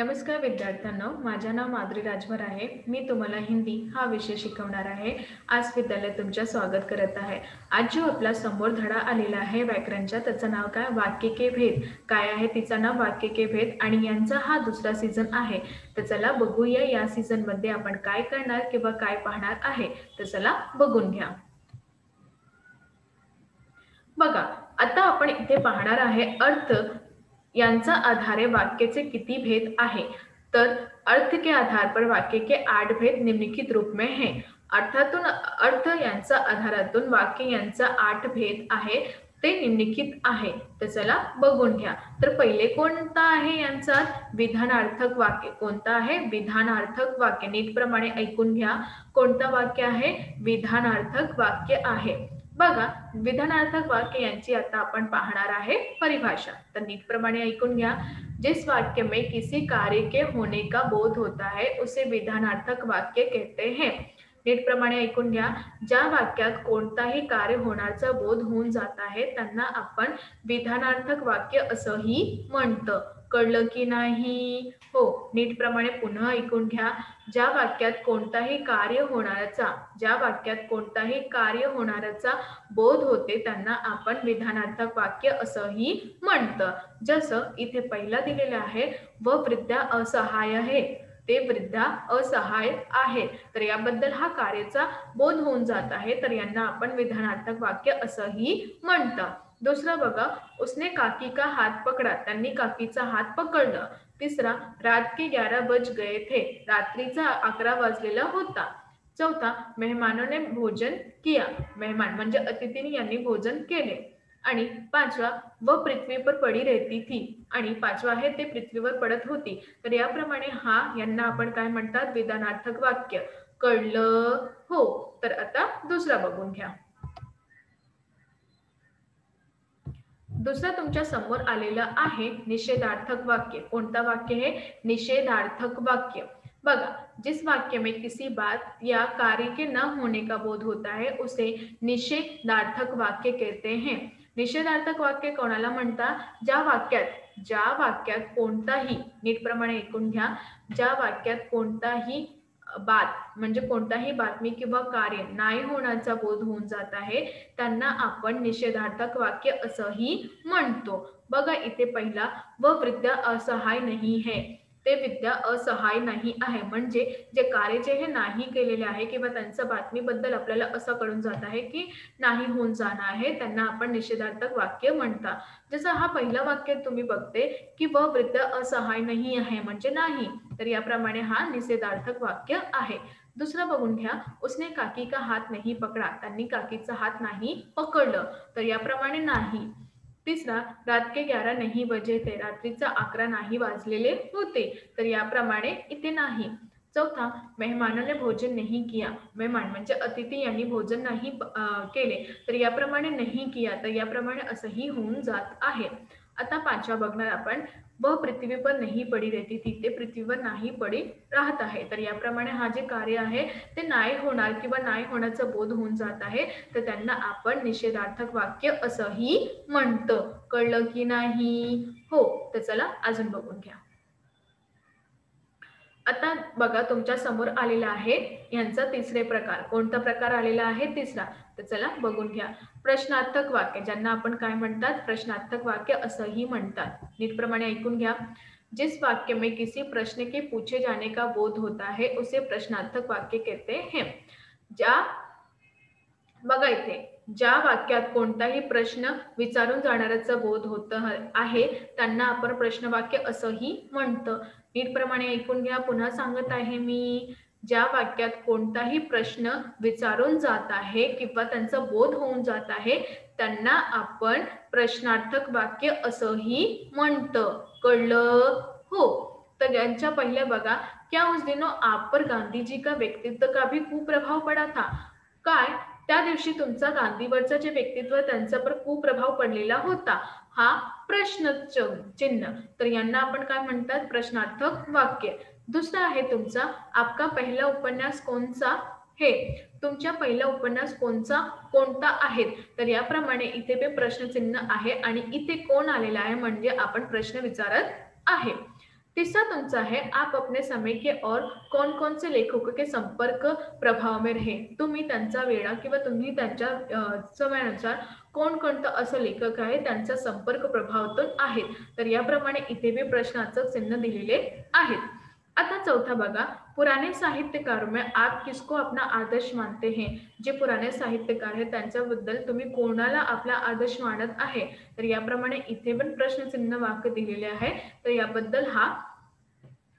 नमस्कार विद्यार्थ्यांनो, माझे नाव माधुरी राजभर आहे। मी तुम्हाला हिंदी हा विषय शिकवणार आहे। आज विद्यालय तुमचे स्वागत करत आहे। आज जो आपला समोर धडा आलेला आहे व्याकरणचा, त्याचं नाव काय? वाक्य के भेद। काय आहे तिचं नाव? वाक्य के भेद। आणि यांचा हा दुसरा सीझन आहे। तर चला बघूया या सीझन मध्ये आपण काय करणार किंवा काय पाहणार आहे। तर चला बघून घ्या। बघा, आता आपण इथे पाहणार आहे अर्थ यांचा आधारे वाक्य के किती भेद आहे। तर अर्थ के आधार पर वाक्य के 8 भेद निम्नलिखित रूप में हैं। अर्थातून अर्थ यांचा आधारातून वाक्य यांचा 8 भेद आहे, ते निम्नलिखित आहे। तर चला बघून घ्या। तर पहिले कोणता आहे यांचा? विधानार्थक वाक्य। कोणता आहे? विधानार्थक वाक्य। नीटप्रमाणे ऐकून घ्या, कोणता वाक्य आहे? विधानार्थक वाक्य आहे। बघा, विधानार्थक वाक्य यांची आता आपण पाहणार आहे परिभाषा। तर नीटप्रमाणे ऐकून घ्या। जिस वाक्य में किसी कार्य के होने का बोध होता है उसे विधानार्थक वाक्य कहते हैं। नीटप्रमाणे ऐकून घ्या। ज्या वाक्यात कोणताही कार्य होण्याचा बोध होऊन जात आहे त्यांना आपण विधानार्थक वाक्य असंही म्हणतं। कळलं की नाही? हो, नीटप्रमाणे पुन्हा ऐकून घ्या। ज्या वाक्यात कोणताही कार्य होणाऱ्याचा बोध होते त्यांना आपण विधानार्थक वाक्य असंही म्हणतं। जसं इथे पहिला दिलेलं आहे, व वृद्धा असहाय आहे। ते वृद्धा असहाय आहे, तर याबद्दल हा कार्याचा बोध होऊन जात आहे, तर यांना आपण विधानार्थक वाक्य असंही म्हणतं। दुसरा बघा, उसने काकी का हात पकडा। त्यांनी काकीचा हात पकडलं। तिसरा, रात के 11 बज गए थे। रात्रीचा 11 वाजलेला होता। चौथा, मेहमानों ने भोजन किया। मेहमान म्हणजे अतिथींनी यांनी भोजन केले। आणि पाचवा, वह पृथ्वी पर पड़ी रहती थी। आणि पाचवा आहे, ते पृथ्वीवर पडत होती। तर याप्रमाणे यांना आपण काय म्हणतात? विधानार्थक वाक्य। कळलं? हो। तर आता दुसरा बघून घ्या। दुसरा तुमच्या समोर आलेला आहे निषेधार्थक वाक्य। कोणता वाक्य है? निषेधार्थक वाक्य। बघा, जिस वाक्य में किसी बात या कार्य के न होने का बोध होता है उसे निषेधार्थक वाक्य कहते हैं। निषेधार्थक वाक्य कोणाला म्हणतात? ज्या वाक्यात कोणताही, नीटप्रमाणे ऐकून घ्या, ज्या वाक्यात कोणताही बात म्हणजे कोणताही बातमी किंवा कार्य नाही होण्याचा बोध होऊन जात आहे त्यांना आपण निषेधार्थक वाक्य असंही म्हणतो। बघा, इथे पहिला, व वृद्धा असहाय नाही है। ते विद्या असहाय नाही आहे म्हणजे जे कार्य जे हे नाही केलेले आहे किंवा त्यांच्या बातमीबद्दल आपल्याला असं कळून जात आहे की नाही होऊन जाणार आहे, त्यांना आपण निषेधार्थक वाक्य म्हणतात। जसं हा पहिला वाक्य तुम्ही बघते की व वृद्ध असहाय नाही आहे म्हणजे नाही, तर याप्रमाणे हा निषेधार्थक वाक्य आहे। दुसरा बघून घ्या, उसने काकी का हात नहीं पकडा। त्यांनी काकीचा हात नाही पकडलं, तर याप्रमाणे नाही। तिसरा, रात के 11 नहीं बजे थे। रात्रीचा 11 नाही वाजलेले होते, तर याप्रमाणे इथे नाही। चौथा, मेहमानों ने भोजन नहीं किया। मेहमान म्हणजे अतिथी यांनी भोजन नाही केले, तर याप्रमाणे नहीं किया, तर याप्रमाणे असंही होऊन जात आहे। आता पाचवा बघणार आपण, वह पृथ्वी पर नहीं पड़ी रहती थी। ते पृथ्वीवर नाही पडी राहत आहे, तर याप्रमाणे हा जे कार्य आहे ते नाही होणार किंवा नाही होण्याचा बोध होऊन जात आहे, तर त्यांना आपण निषेधार्थक वाक्य असंही म्हणतं। कळलं की नाही? हो। तर चला अजून बघून घ्या। आता बघा, तुमच्या समोर आलेला आहे यांचा तिसरे प्रकार। कोणता प्रकार आलेला आहे? तिसरा। तर चला बघून घ्या। प्रश्नार्थक वाक्य, ज्यांना आपण काय म्हणतात? प्रश्नार्थक वाक्य असंही म्हणतात। नीटप्रमाणे ऐकून घ्या। जिस वाक्य में किसी प्रश्न के पूछे जाने का बोध होता है उसे प्रश्नार्थक वाक्य कहते हैं। बघा इथे, ज्या वाक्यात कोणताही प्रश्न विचारून जाणाऱ्याचा बोध होत आहे त्यांना आपण प्रश्नवाक्य असंही म्हणतं। नीटप्रमाणे ऐकून घ्या, पुन्हा सांगत आहे मी, ज्या वाक्यात कोणताही प्रश्न विचारून जात आहे किंवा त्यांचा बोध होऊन जात आहे त्यांना आपण प्रश्नार्थक वाक्य असंही म्हणतं। कळलं? हो। तर यांच्या पहिल्या बघा, क्या उस दिनों आप पर गांधी जी का व्यक्तित्व का भी खूप प्रभाव पडा था। काय? त्या दिवशी तुमचा गांधीवरचं जे व्यक्तित्व त्यांच्यावर खूप प्रभाव पडलेला होता। हा प्रश्न चिन्ह, तर यांना आपण काय म्हणतात? प्रश्नार्थक वाक्य। दुसरा आहे तुमचा, आपका पहिला उपन्यास कोणचा है। तुमच्या पहिला उपन्यास कोणता आहे, तर याप्रमाणे इथे प्रश्नचिन्ह आहे आणि इथे कोण आलेला आहे म्हणजे आपण प्रश्न विचारत आहे। तीसरा तुमचा है आप अपने समय के और कौन कौन से लेखकों के संपर्क प्रभाव में रहे. तुम्ही त्यांचा वेळा किंवा तुम्ही त्यांच्या समयानुसार कोणकोणतं असं लेखक आहे त्यांचा संपर्क प्रभावातून आहेत. तर याप्रमाणे इथे बी प्रश्नाचं चिन्ह दिलेले आहेत. आता चौथा बघा, पुराने साहित्यकारों में आप किसको अपना आदर्श मानते हैं. जे पुराने साहित्यकार आहेत त्यांच्याबद्दल तुम्ही कोणाला आपला आदर्श मानत आहे. तर याप्रमाणे इथे पण प्रश्नचिन्ह वाक्य दिलेले आहे. तर याबद्दल हा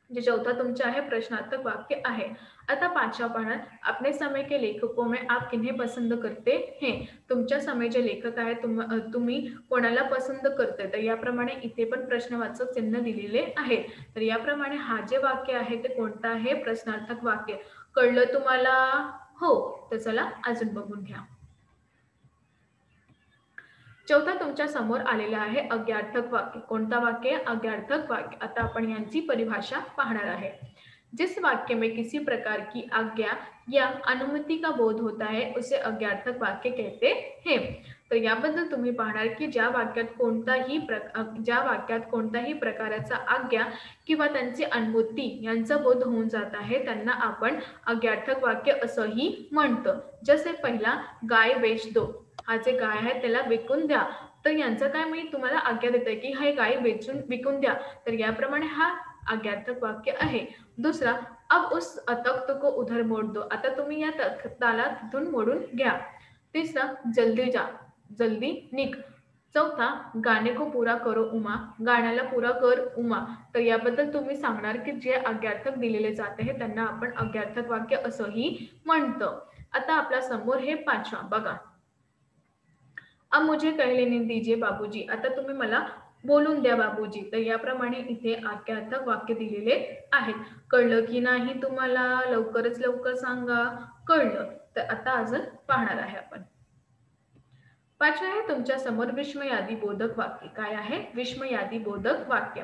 जो चौथा तुमचा है प्रश्नार्थक वाक्य आहे. आता पाचवा पाहणार, अपने समय के लेखकों में आप किन्हें पसंद करते हैं. तुमच्या समय जे लेखक आहेत तुम्ही कोणाला पसंद करते. तर याप्रमाणे इथे पण प्रश्नवाचक चिन्ह दिलेले आहे. तर याप्रमाणे हा जे वाक्य आहे ते कोणतं आहे, प्रश्नार्थक वाक्य. कळलं तुम्हाला? हो. तर चला अजून बघून घ्या. चौथा तुमच्या समोर आलेला आहे अज्ञार्थक वाक्य. कोणता वाक्य? अज्ञार्थक वाक्य. आता आपण यांची परिभाषा पाहणार आहे. जिस वाक्य में किसी प्रकार की आज्ञा या अनुमति का बोध होता है उसे अज्ञार्थक वाक्य कहते हैं. तर याबद्दल तुम्ही पाहणार की ज्या वाक्यात कोणताही प्रकारचा आज्ञा किंवा त्यांची अनुमती यांचा बोध होऊन जात आहे त्यांना आपण अज्ञार्थक वाक्य असंही म्हणतो. जसे पहिला, गाय बेच दो. हा जे गाय आहे त्याला विकून द्या. तर यांचं काय, मी तुम्हाला आज्ञा देते की हे गाय विकून द्या. तर याप्रमाणे हा अज्ञार्थक वाक्य आहे. दूसरा, अब उस तख्त को उधर मोड़ दो. आता तुम्ही या तख्ताला तिथून मोडून घ्या. तीसरा, जल्दी जा, जल्दी निघ. चौथा, गाणे को पूरा करो उमा. गाण्याला पूरा कर उमा. तर याबद्दल तुम्ही सांगणार की जे अज्ञार्थक दिलेले जाते आहे त्यांना आपण अज्ञार्थक वाक्य असंही म्हणतो. आता आपल्या समोर हे पाचवा बघा. अब मुझे कह लेने दीजिए बाबूजी. आता तुम्ही मला बोलून द्या बाबूजी. तर याप्रमाणे इथे अज्ञार्थक वाक्य दिलेले आहेत. कळलं की नाही तुम्हाला? लवकरच लवकर सांगा. कळलं? तर आता अजून पाहणार आहे आपण. पाचवे आहे तुमच्या समोर विस्मयादी बोधक वाक्य. काय आहे? विस्मयादी बोधक वाक्य.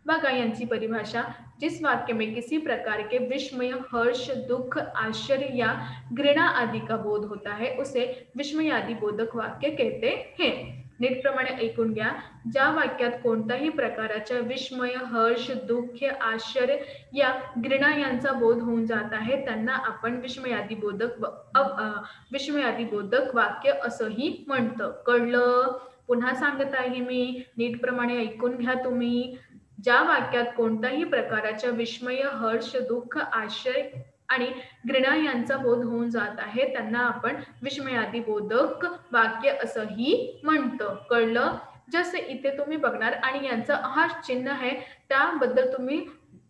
बघा यांची परिभाषा, जिस वाक्य में किसी प्रकार के विस्मय, हर्ष, दुख, आश्चर्य या घृणा आदि का बोध होता है उसे विस्मयादी बोधक वाक्य कहते हैं. नीटप्रमाणे ऐकून घ्या. ज्या वाक्यात कोणत्याही प्रकारच्या विस्मय, हर्ष, दुःख, आश्चर्य या घृणा यांचा बोध होऊन जात आहे त्यांना आपण विस्मयादी बोधक वाक्य असंही म्हणतो. कळलं? पुन्हा सांगत आहे मी, नीटप्रमाणे ऐकून घ्या तुम्ही. ज्या वाक्यात कोणत्याही प्रकारच्या विस्मय, हर्ष, दुःख, आश्चर्य आणि घृणा यांचा बोध होऊन जात आहे त्यांना आपण विस्मयादी बोधक वाक्य असंही म्हणतो. कळलं? जसे इथे तुम्ही बघणार आणि यांचा हा चिन्ह आहे त्याबद्दल तुम्ही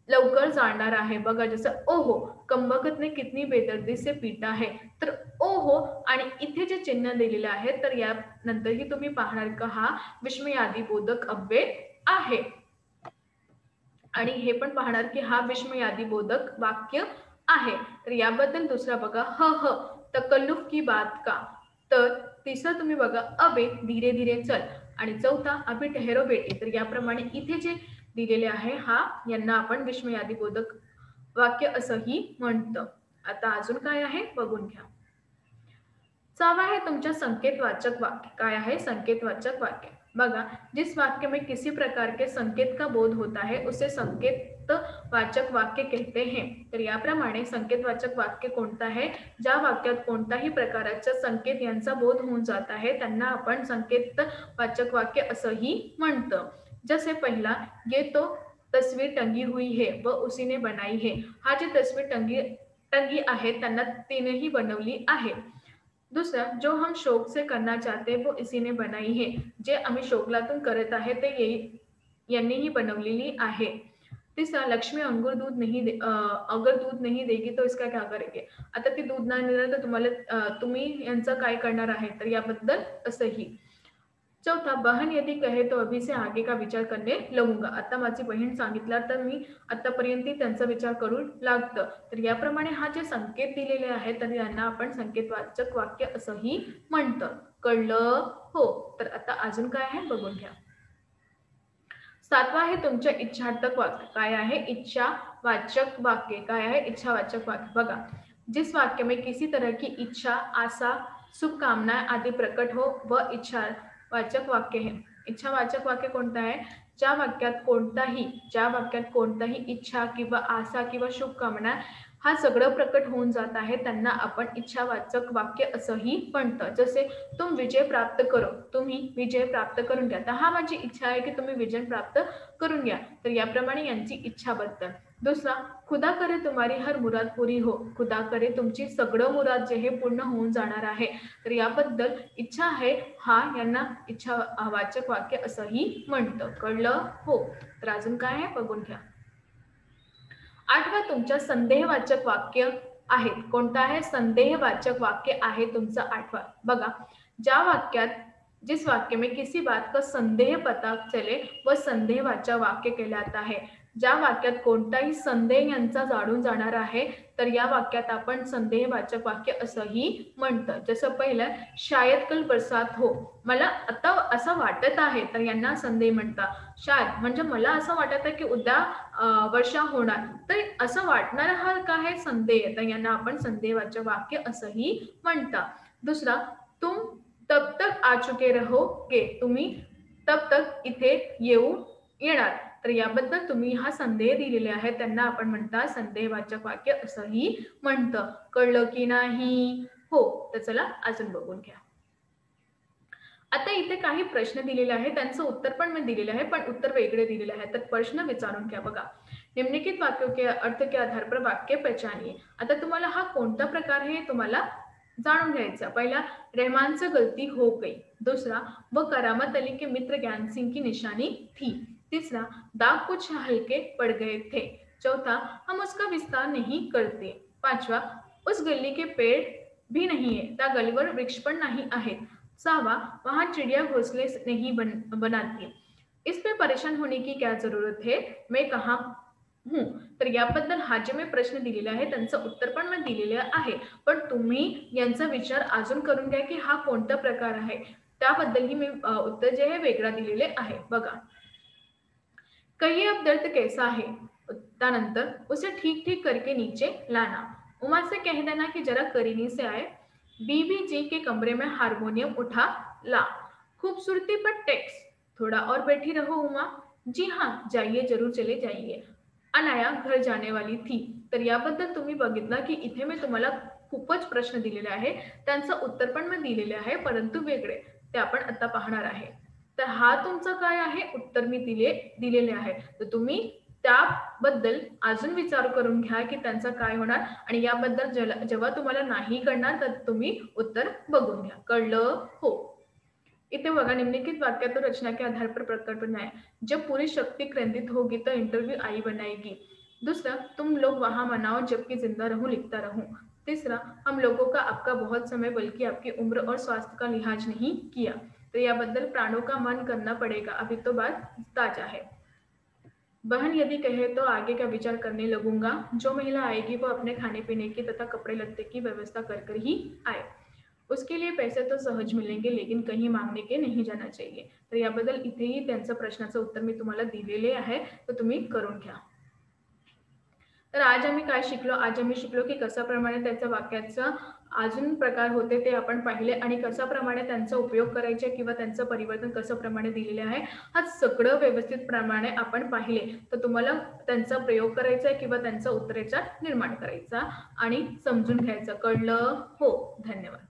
लवकर जाणणार आहे. बघा जसं ओहो, कमबख्त ने कितनी बेदर्दी से पीटा है. तर ओहो आणि इथे जे चिन्ह दिलेले आहे तर यानंतरही तुम्ही पाहणार का हा विस्मयादी बोधक अव्यय आहे. आणि हे पण पाहणार की हा विस्मयादी बोधक वाक्य आहे. तर याबद्दल दुसरा बघा, ह तकल्लुफ की बात का. तर तिसरा तुम्ही बघा, अबे धीरे धीरे चल. आणि चौथा, अभी ठहरो बेटे. तर याप्रमाणे इथे जे दिलेले आहे हा यांना आपण विस्मयादी बोधक वाक्य असंही म्हणतो. आता अजून काय आहे बघून घ्या. सहावा है तुमच्या संकेतवाचक वाक्य. काय आहे? संकेतवाचक वाक्य. बघा, जिस वाक्य में किसी प्रकार के संकेत का बोध होता है उसे संकेतवाचक वाक्य कहते हैं. तर याप्रमाणे संकेतवाचक वाक्य कोणतं आहे? ज्या वाक्यात कोणत्याही प्रकारचा संकेत यांचा बोध होऊन जात आहे त्यांना आपण संकेतवाचक वाक्य असंही म्हणतो. जसे पहिला, ये तो तस्वीर टंगी हुई है व उसी ने बनाई है. हा जी तस्वीर टंगी आहे त्यांना तिनेही बनवली आहे. दूसरा, जो हम शौक से करना चाहते वो इसी ने बनाई है. जे आम्ही शौकलातून करत आहे ते यांनीही बनवलेली आहे. तीसरा, लक्ष्मी अगर दूध नहीं देगी तो इसका क्या करेंगे. आता ती दूध नाही देणार तर तुम्ही यांचं काय करणार आहे. तर याबद्दल असंही. चौथा, बहन यदि कहे तो अभी से आगे का विचार करने लगूंगा. आता माझी बहीण सांगितला तर मी आतापर्यंत त्यांचा विचार करू लागतं. तर याप्रमाणे हा जे संकेत दिलेले आहेत तर यांना आपण संकेतवाचक वाक्य असंही म्हणतो. कळलं? हो. तर आता अजून काय आहे बघून घ्या. सातवा आहे तुमच्या इच्छार्थक वाक्य. काय आहे? इच्छावाचक वाक्य. काय आहे? इच्छावाचक वाक्य. बघा, जिस वाक्य में किसी तरह की इच्छा, आशा, शुभकामना आदि प्रकट हो वह इच्छावाचक वाक्य है. इच्छावाचक वाक्य कोणतं आहे? ज्या वाक्यात कोणताही इच्छा किंवा आशा किंवा शुभकामना हा सगळं प्रकट होऊन जात आहे त्यांना आपण इच्छावाचक वाक्य असंही म्हणतं. जसे तुम्ही विजय प्राप्त करून घ्या. तर हा माझी इच्छा आहे की तुम्ही विजय प्राप्त करून घ्या. तर याप्रमाणे यांची इच्छाबद्दल. दुसरा, खुदा करे तुम्हारी हर मुराद पुरी हो. खुदा करे तुमची सगळं मुराद जे हे पूर्ण होऊन जाणार आहे. तर याबद्दल इच्छा आहे हा यांना इच्छावाचक वाक्य असंही म्हणतं. कळलं? हो. तर अजून काय आहे बघून घ्या. आठवा तुमच्या संदेहवाचक वाक्य आहेत. कोणतं आहे? संदेहवाचक वाक्य आहे तुमचं आठवा. बघा, जिस वाक्य में किसी बात का संदेह पता चले व संदेहवाचक वाक्य कहलाता है. ज्या वाक्यात कोणताही संदेह यांचा जाणून जाणार आहे तर या वाक्यात आपण संदेहवाचक वाक्य असंही म्हणतं. जसं पहिलं, शायद कल बरसात हो. मला आता असं वाटत आहे तर यांना संदेह म्हणतात. शायद म्हणजे मला असं वाटत आहे की उद्या वर्षा होणार. तर असं वाटणार हा काय आहे? संदेह. तर यांना आपण संदेहवाचक वाक्य असंही म्हणतात. दुसरा, तुम तब तक आ चुके रहोगे. तुम्ही तब तक इथे येणार. तर याबद्दल तुम्ही हा संदेह दिलेले आहे त्यांना आपण म्हणतात संदेहवाचक वाक्य असंही म्हणतं. कळलं की नाही? हो. तर चला अजून बघून घ्या. आता इथे काही प्रश्न दिलेले आहेत त्यांचं उत्तर पण मी दिलेलं आहे पण उत्तर वेगळे दिलेले आहे. तर प्रश्न विचारून घ्या. बघा, निम्नलिखित वाक्यों के अर्थ के आधार पर वाक्य पहचानिए. आता तुम्हाला हा कोणता प्रकार आहे तुम्हाला जाणून घ्यायचा. पहिला, रहमान से गलती हो गई. दूसरा, वो करामत अली के मित्र ज्ञान सिंह की निशानी थी. तीसरा, दाग कुछ हल्के पड़ गए थे. चौथा, हम उसका विस्तार नहीं करते. पांचवा, उस गली के पेड़ भी नहीं है. त्या गलीवर वृक्ष पण नाही आहेत. सहावा, वहां चिड़िया घोंसले नहीं बनाती. इस पे परेशान होने की क्या जरूरत है, मैं कहा हूँ. तर याबद्दल हा जे मी प्रश्न दिलेला आहे त्यांचं उत्तर पण मी दिलेलं आहे. पण तुम्ही यांचा विचार अजून करून घ्या की हा कोणता प्रकार आहे. त्याबद्दलही मी उत्तर जे आहे वेगळा दिलेले आहे. बघा, कहिए अब दर्द कैसा है. त्यानंतर, उसे ठीक ठीक करके नीचे लाना. उमा से कह देना कि जरा करीनी से आए. बीबी जी के कमरे में हारमोनियम उठा ला. खूबसूरती पर टैक्स. थोड़ा और बैठी रहो उमा. जी हाँ, जाइए, जरूर चले जाइए. अनाया घर जाने वाली थी. तर याबद्दल तुम्ही बघितलं की इथे मी तुम्हाला खूपच प्रश्न दिलेले आहे त्यांचं उत्तर पण मी दिलेले आहे परंतु वेगळे. ते आपण आता पाहणार आहे. तर हा तुमचं काय आहे उत्तर मी दिलेले आहे. तर तुम्ही त्याबद्दल अजून विचार करून घ्या की त्यांचं काय होणार आणि याबद्दल जेव्हा तुम्हाला नाही कळणार तर तुम्ही उत्तर बघून घ्या. कळलं? हो. इथे बघा, निम्नलिखित वाक्यात रचना के आधार पर प्रकट बनाए. जब पूरी शक्ति केंद्रित होगी तो इंटरव्यू आई बनाएगी. दूसरा, तुम लोग वहां मनाओ जबकि जिंदा रहूं लिखता रहूं. तीसरा, हम लोगों का आपका बहुत समय बल्कि आपकी उम्र और स्वास्थ्य का लिहाज नहीं किया. तो याबद्दल प्राणों का मन करना पड़ेगा, अभी तो बात ताजा है. बहन यदि कहे तो आगे का विचार करने लगूंगा. जो महिला आएगी वो अपने खाने पीने की तथा कपड़े लत्ते की व्यवस्था कर ही आए. उसके लिए पैसे तो सहज मिळेंगे लेकिन कहीं मागणे के नहीं जाना चाहिए. तर याबद्दल इथेही त्यांचं प्रश्नाचं उत्तर मी तुम्हाला दिलेले आहे. तर तुम्ही करून घ्या. तर आज आम्ही काय शिकलो? आज आम्ही शिकलो की कशाप्रमाणे त्याच्या वाक्याचं अजून प्रकार होते ते आपण पाहिले आणि कशाप्रमाणे त्यांचा उपयोग करायचे किंवा त्यांचं परिवर्तन कशाप्रमाणे दिलेले आहे हा सगळं व्यवस्थित प्रमाणे आपण पाहिले. तर तुम्हाला त्यांचा प्रयोग करायचा आहे किंवा त्यांचा उत्तरेचा निर्माण करायचा आणि समजून घ्यायचं. कळलं? हो. धन्यवाद.